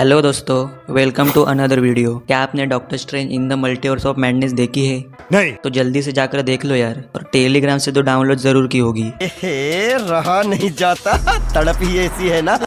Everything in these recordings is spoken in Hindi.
हेलो दोस्तों, वेलकम टू अनदर वीडियो। क्या आपने doctor strange in the multiverse of madness देखी है? नहीं। तो जल्दी से जाकर देख लो यार, और टेलीग्राम से तो डाउनलोड जरूर की होगी। रहा नहीं जाता, तड़प ही ऐसी है ना।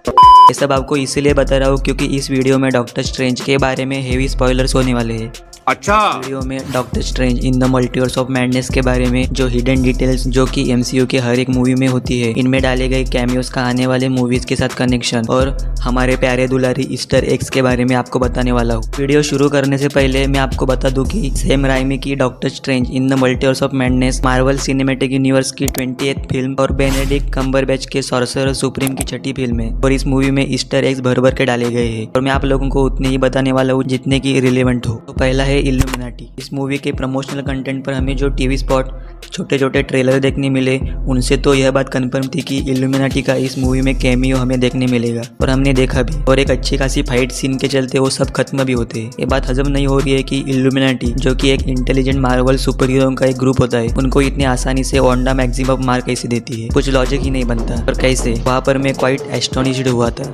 ये सब आपको इसीलिए बता रहा हूँ क्योंकि इस वीडियो में डॉक्टर स्ट्रेंज के बारे में हेवी स्पॉयलर्स होने वाले हैं। अच्छा। वीडियो में doctor strange in the multiverse of madness के बारे में जो हिडन डिटेल्स जो कि एमसीयू के हर एक मूवी में होती है, इनमें डाले गए कैमियोस का आने वाले मूवीज के साथ कनेक्शन और हमारे प्यारे दुलारी ईस्टर एग्स के बारे में आपको बताने वाला हूँ। वीडियो शुरू करने से पहले मैं आपको बता दूं कि सैम राइमी की doctor strange in the multiverse of madness Marvel cinematic universe की 20th फिल्म और बेनेडिक्ट कम्बरबैच के सॉर्सरर सुप्रीम की 6ठी फिल्म है और इस मूवी में ईस्टर एग्स भर भर के डाले गए हैं और मैं आप लोगों को उतने ही बताने वाला हूँ जितने की रिलेवेंट हो। तो पहला है इल्यूमिनाटी। इस मूवी के प्रमोशनल कंटेंट पर हमें जो टीवी स्पॉट, छोटे छोटे ट्रेलर देखने मिले, उनसे तो यह बात कंफर्म थी कि इल्यूमिनाटी का इस मूवी में कैमियो हमें देखने मिलेगा और हमने देखा भी। और एक अच्छी खासी फाइट सीन के चलते वो सब खत्म भी होते हैं। ये बात हजम नहीं हो रही है कि इल्यूमिनाटी, जो कि एक इंटेलिजेंट मार्वल सुपर हीरो का एक ग्रुप होता है, उनको इतनी आसानी से वांडा मैक्सिमम मार कैसे देती है। कुछ लॉजिक ही नहीं बनता। और कैसे, वहाँ पर मैं क्वाइट एस्टोनिश्ड हुआ था।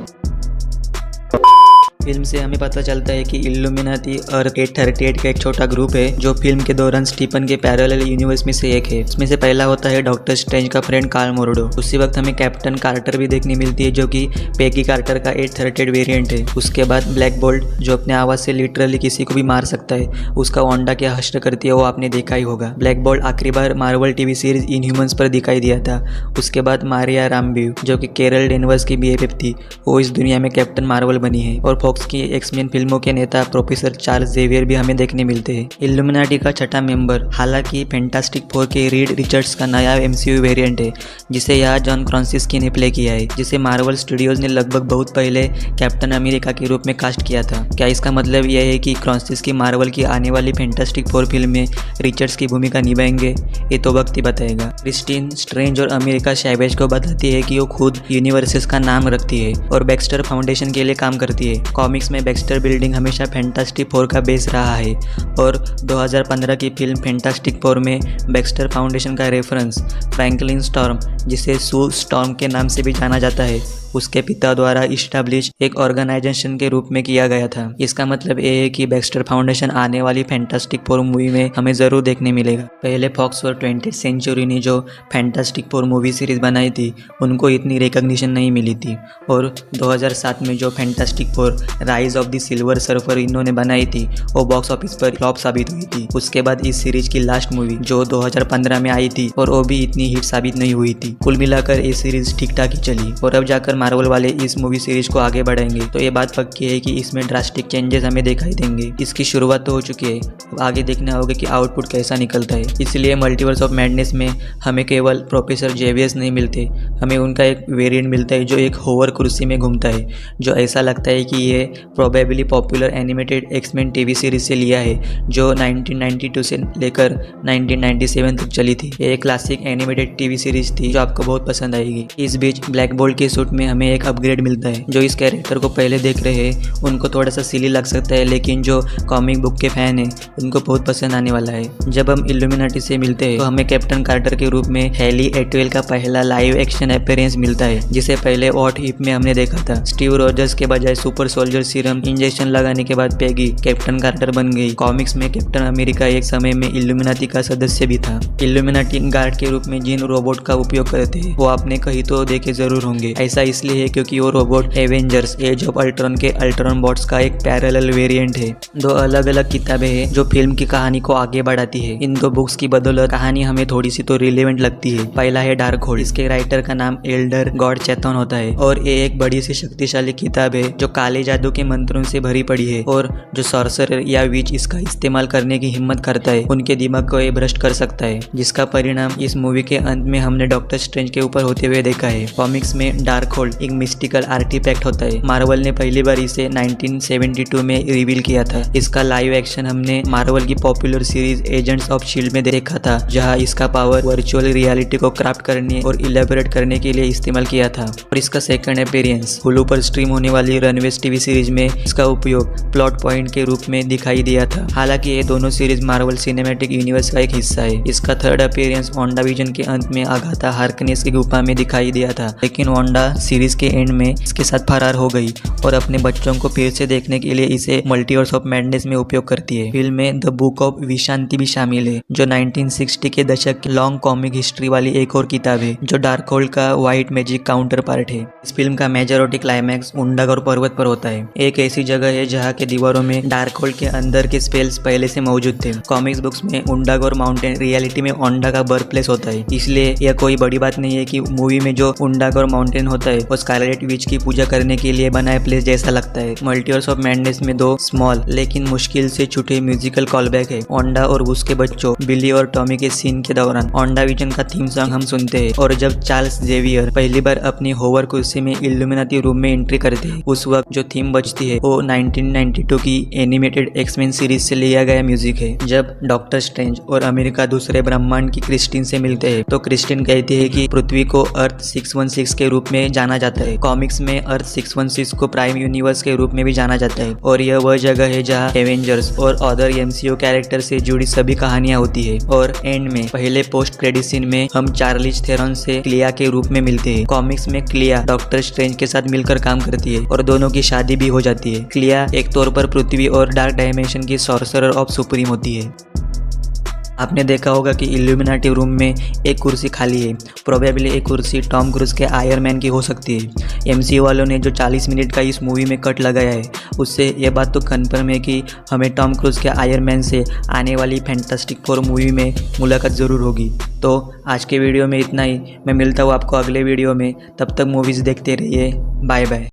फिल्म से हमें पता चलता है कि इल्यूमिनाटी अर्थ 838 का एक छोटा ग्रुप है जो फिल्म के दौरान स्टीफन के पैरेलल यूनिवर्स में से एक है। इसमें से पहला होता है डॉक्टर स्ट्रेंज का फ्रेंड कार्ल मोरोडो। उसी वक्त हमें कैप्टन कार्टर भी देखने मिलती है जो कि पेगी कार्टर का 838 वेरिएंट है। उसके बाद ब्लैक बोल्ट, जो अपने आवाज से लिटरली किसी को भी मार सकता है, उसका वांडा क्या हश्र करती है वो आपने देखा ही होगा। ब्लैक बोल्ट आखिरी बार मार्वल टीवी सीरीज इनह्यूमंस पर दिखाई दिया था। उसके बाद मारिया राम्ब्यू, जो कि कैरल डेनवर्स की BFF थी, वो इस दुनिया में कैप्टन मार्वल बनी है। और फॉक्स की एक्स-मेन फिल्मों के नेता प्रोफेसर चार्ल्स जेवियर भी हमें देखने मिलते हैं। इल्यूमिनाटी का छठा मेंबर, हालांकि फैंटास्टिक फोर के रीड रिचर्ड्स का नया MCU वेरिएंट है, जिसे यहाँ जॉन क्रासिंस्की ने प्ले किया है, जिसे मार्वल स्टूडियोज ने लगभग बहुत पहले कैप्टन अमेरिका के रूप में कास्ट किया था। क्या इसका मतलब यह है कि क्रासिंस्की मार्वल की आने वाली फैंटास्टिक फोर फिल्म में रिचर्ड्स की भूमिका निभाएंगे? ये तो वक्त ही बताएगा। क्रिस्टीन स्ट्रेंज और अमेरिका सैवेज को बताती है कि वो खुद यूनिवर्सेस का नाम रखती है और बैक्स्टर फाउंडेशन के लिए काम करती है। कॉमिक्स में बैक्स्टर बिल्डिंग हमेशा फैंटास्टिक फोर का बेस रहा है और 2015 की फिल्म फैंटास्टिक फोर में बैक्स्टर फाउंडेशन का रेफरेंस फ्रैंकलिन स्टॉर्म, जिसे सू स्टॉर्म के नाम से भी जाना जाता है, उसके पिता द्वारा इस्टेब्लिश एक ऑर्गेनाइजेशन के रूप में किया गया था। इसका मतलब ये है कि बैक्स्टर फाउंडेशन आने वाली फैंटास्टिक फोर मूवी में हमें जरूर देखने मिलेगा। पहले फॉक्स और 20th सेंचुरी ने जो फैंटास्टिक फोर मूवी सीरीज बनाई थी, उनको इतनी रिकॉग्निशन नहीं मिली थी और 2007 में जो fantastic four rise of the silver surfer इन्होंने बनाई थी, वो बॉक्स ऑफिस पर फ्लॉप साबित हुई थी। उसके बाद इस सीरीज की लास्ट मूवी जो 2015 में आई थी और वो भी इतनी हिट साबित नहीं हुई थी। कुल मिलाकर ये सीरीज ठीक ठाक ही चली और अब जाकर मार्वल वाले इस मूवी सीरीज को आगे बढ़ाएंगे तो ये बात पक्की है कि इसमें ड्रास्टिक चेंजेस हमें दिखाई देंगे। इसकी शुरुआत तो हो चुकी है, अब आगे देखना होगा कि आउटपुट कैसा निकलता है। इसलिए मल्टीवर्स ऑफ मैडनेस में हमें केवल प्रोफेसर जेवियर्स नहीं मिलते, हमें उनका एक वेरिएंट मिलता है जो एक होवर कुर्सी में घूमता है, जो ऐसा लगता है कि ये probably popular animated X Men TV series से लिया है जो 1992 से लेकर 1997 तक चली थी। ये एक क्लासिक एनिमेटेड टीवी सीरीज थी जो आपको बहुत पसंद आएगी। इस बीच ब्लैक बोल्ट के सूट में हमें एक अपग्रेड मिलता है। जो इस कैरेक्टर को पहले देख रहे हैं उनको थोड़ा सा सिली लग सकता है, लेकिन जो कॉमिक बुक के फैन हैं उनको बहुत पसंद आने वाला है। जब हम इल्यूमिनाटी से मिलते हैं तो हमें कैप्टन कार्टर के रूप में हेली एटवेल का पहला लाइव एक्शन अपीयरेंस मिलता है, जिसे पहले व्हाट इफ में हमने देखा था। स्टीव रॉजर्स के बजाय सुपर सोल्जर सीरम इंजेक्शन लगाने के बाद पेगी कैप्टन कार्टर बन गई। कॉमिक्स में कैप्टन अमेरिका एक समय में इल्यूमिनाटी का सदस्य भी था। इल्यूमिनाटी गार्ड के रूप में जिन रोबोट का उपयोग करते हैं वो आपने कहीं तो देखे जरूर होंगे। ऐसा इसलिए है क्योंकि वो robot Avengers age of Ultron के अल्ट्रॉन बॉट्स का एक पैरेलल वेरिएंट है। दो अलग अलग किताबें हैं जो फिल्म की कहानी को आगे बढ़ाती है। इन दो बुक्स की बदौलत कहानी हमें थोड़ी सी तो रिलेवेंट लगती है। पहला है डार्क होल्ड, इसके राइटर का नाम एल्डर गॉड चैथन होता है और ये एक बड़ी सी शक्तिशाली किताब है जो काले जादू के मंत्रों से भरी पड़ी है और जो सॉर्सरर या विच इसका इस्तेमाल करने की हिम्मत करता है उनके दिमाग को ये भ्रष्ट कर सकता है, जिसका परिणाम इस मूवी के अंत में हमने डॉक्टर स्ट्रेंज के ऊपर होते हुए देखा है। कॉमिक्स में डार्क होल्ड एक मिस्टिकल आर्टिफैक्ट होता है। मार्वल ने पहली बार इसे 1972 में रिवील किया था। इसका लाइव एक्शन हमने मार्वल की popular series agents of shield में देखा था, जहां इसका पावर वर्चुअल रियलिटी को क्राफ्ट करने और इलेबोरेट करने के लिए इस्तेमाल किया था। और इसका सेकंड अपीयरेंस हुलू पर स्ट्रीम होने वाली रनवेज टीवी सीरीज में इसका उपयोग प्लॉट पॉइंट के रूप में दिखाई दिया था। हालांकि ये दोनों सीरीज मार्वल सिनेमैटिक यूनिवर्स का एक हिस्सा है। इसका थर्ड अपीयरेंस वांडाविजन के अंत में अगाथा हार्कनेस की गुफा में दिखाई दिया था, लेकिन वांडा सीरीज के एंड में इसके साथ फरार हो गई और अपने बच्चों को फिर से देखने के लिए इसे मल्टीवर्स ऑफ मैडनेस में उपयोग करती है। फिल्म में द बुक ऑफ विशांति भी शामिल है, जो 1960 के दशक की लॉन्ग कॉमिक हिस्ट्री वाली एक और किताब है, जो डार्कहोल्ड का व्हाइट मैजिक काउंटर पार्ट है। इस फिल्म का मेजॉरिटी क्लाइमैक्स उंडागोर पर्वत पर होता है। एक ऐसी जगह है जहाँ के दीवारों में डार्कहोल्ड के अंदर के स्पेल्स पहले से मौजूद थे। कॉमिक्स बुक्स में उंडागोर माउंटेन रियलिटी में ओंडा का बर्थ प्लेस होता है, इसलिए यह कोई बड़ी बात नहीं है कि मूवी में जो उंडागोर माउंटेन होता है वो स्कारलेट विच की पूजा करने के लिए बनाया प्लेस जैसा लगता है। मल्टीवर्स ऑफ मैडनेस में दो स्मॉल लेकिन मुश्किल से छूटे म्यूजिकल कॉलबैक है। ओंडा और उसके बच्चों बिली और टॉमी के सीन के दौरान ओंडा विजन का थीम सॉन्ग हम सुनते हैं, और जब चार्ल्स जेवियर पहली बार अपनी होवर कुर्सी में इल्यूमिनाटी रूम में एंट्री करते हैं, उस वक्त जो थीम बजती है वो 1992 की एनिमेटेड एक्समेन सीरीज से लिया गया म्यूजिक है। जब डॉक्टर स्ट्रेंज और अमेरिका दूसरे ब्रह्मांड की क्रिस्टिन से मिलते हैं तो क्रिस्टिन कहती है कि पृथ्वी को अर्थ 616 के रूप में जाना जाता है। कॉमिक्स में अर्थ 616 को प्राइम यूनिवर्स के रूप में भी जाना जाता है, और यह वह जगह है जहाँ एवेंजर्स और अदर एमसीयू कैरेक्टर से जुड़ी सभी कहानियां होती है। और एंड में पहले पोस्ट क्रेडिट सीन में हम चार्लिज थेरॉन से क्लिया के रूप में मिलते हैं। कॉमिक्स में क्लिया डॉक्टर स्ट्रेंज के साथ मिलकर काम करती है और दोनों की शादी भी हो जाती है। क्लिया एक तौर पर पृथ्वी और डार्क डायमेंशन की सॉर्सरर ऑफ सुप्रीम होती है। आपने देखा होगा कि इल्यूमिनाटी रूम में एक कुर्सी खाली है। प्रोबेबली एक कुर्सी टॉम क्रूज के आयरन मैन की हो सकती है। एमसीयू वालों ने जो 40 मिनट का इस मूवी में कट लगाया है, उससे यह बात तो कन्फर्म है कि हमें टॉम क्रूज के आयरन मैन से आने वाली फैंटास्टिक फोर मूवी में मुलाकात ज़रूर होगी। तो आज के वीडियो में इतना ही। मैं मिलता हूँ आपको अगले वीडियो में। तब तक मूवीज़ देखते रहिए। Bye bye.